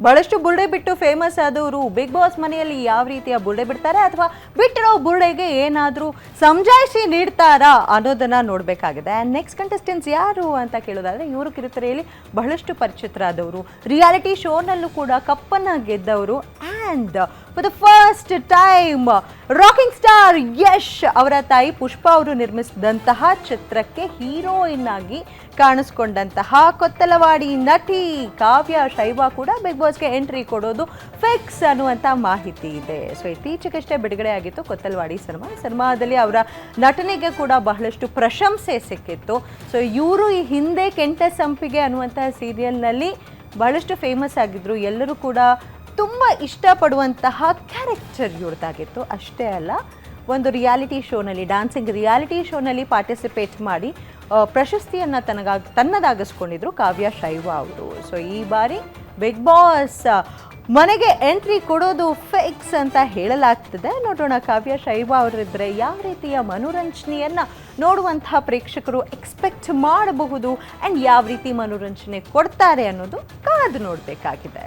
ಬಹಳಷ್ಟು ಬುರುಡೆ ಬಿಟ್ಟು ಫೇಮಸ್ ಆದವರು ಬಿಗ್ ಬಾಸ್ ಮನೆಯಲ್ಲಿ ಯಾವ ರೀತಿಯ ಬುರುಡೆ ಬಿಡ್ತಾರೆ ಅಥವಾ ಬಿಟ್ಟಿರೋ ಬುರುಡೆಗೆ ಏನಾದರೂ ಸಮಜಾಯಿಷಿ ನೀಡ್ತಾರಾ ಅನ್ನೋದನ್ನ ನೋಡಬೇಕಾಗಿದೆ. ಆ್ಯಂಡ್ ನೆಕ್ಸ್ಟ್ ಕಂಟೆಸ್ಟೆಂಟ್ಸ್ ಯಾರು ಅಂತ ಕೇಳೋದಾದರೆ ಇವರು ಕಿರುತೆರೆಯಲ್ಲಿ ಬಹಳಷ್ಟು ಪರಿಚಿತರಾದವರು, ರಿಯಾಲಿಟಿ ಶೋನಲ್ಲೂ ಕೂಡ ಕಪ್ಪನ್ನು ಗೆದ್ದವರು and for the first time rocking star Yash ಅವರ ತಾಯಿ ಪುಷ್ಪ ಅವರು ನಿರ್ಮಿಸಿದಂತಹ ಚಿತ್ರಕ್ಕೆ ಹೀರೋಯಿನ್ ಆಗಿ ಕಾಣಿಸ್ಕೊಂಡಂತಹ ಕೊತ್ತಲವಾಡಿ ನಟಿ ಕಾವ್ಯ ಶೈವ ಕೂಡ ಬಿಗ್ ಬಾಸ್ಗೆ ಎಂಟ್ರಿ ಕೊಡೋದು ಫಿಕ್ಸ್ ಅನ್ನುವಂಥ ಮಾಹಿತಿ ಇದೆ. ಸೊ ಇತ್ತೀಚೆಗಷ್ಟೇ ಬಿಡುಗಡೆ ಆಗಿತ್ತು ಕೊತ್ತಲವಾಡಿ ಸಿನಿಮಾದಲ್ಲಿ ಅವರ ನಟನೆಗೆ ಕೂಡ ಬಹಳಷ್ಟು ಪ್ರಶಂಸೆ ಸಿಕ್ಕಿತ್ತು. ಸೊ ಇವರು ಈ ಹಿಂದೆ ಕೆಂಟ ಸಂಪಿಗೆ ಅನ್ನುವಂತಹ ಸೀರಿಯಲ್ನಲ್ಲಿ ಬಹಳಷ್ಟು ಫೇಮಸ್ ಆಗಿದ್ರು, ಎಲ್ಲರೂ ಕೂಡ ತುಂಬ ಇಷ್ಟಪಡುವಂತಹ ಕ್ಯಾರೆಕ್ಟರ್ ಇವ್ರದ್ದಾಗಿತ್ತು. ಅಷ್ಟೇ ಅಲ್ಲ, ಒಂದು ರಿಯಾಲಿಟಿ ಶೋನಲ್ಲಿ ಡ್ಯಾನ್ಸಿಂಗ್ ರಿಯಾಲಿಟಿ ಶೋನಲ್ಲಿ ಪಾರ್ಟಿಸಿಪೇಟ್ ಮಾಡಿ ಪ್ರಶಸ್ತಿಯನ್ನು ತನ್ನದಾಗಿಸ್ಕೊಂಡಿದ್ರು ಕಾವ್ಯ ಶೈವ ಅವರು. ಸೊ ಈ ಬಾರಿ ಬಿಗ್ ಬಾಸ್ ಮನೆಗೆ ಎಂಟ್ರಿ ಕೊಡೋದು ಫಿಕ್ಸ್ ಅಂತ ಹೇಳಲಾಗ್ತದೆ. ನೋಡೋಣ ಕಾವ್ಯ ಶೈವ ಅವರಿದ್ರೆ ಯಾವ ರೀತಿಯ ಮನೋರಂಜನೆಯನ್ನು ನೋಡುವಂತಹ ಪ್ರೇಕ್ಷಕರು ಎಕ್ಸ್ಪೆಕ್ಟ್ ಮಾಡಬಹುದು ಆ್ಯಂಡ್ ಯಾವ ರೀತಿ ಮನೋರಂಜನೆ ಕೊಡ್ತಾರೆ ಅನ್ನೋದು ಕಾದು ನೋಡಬೇಕಾಗಿದೆ.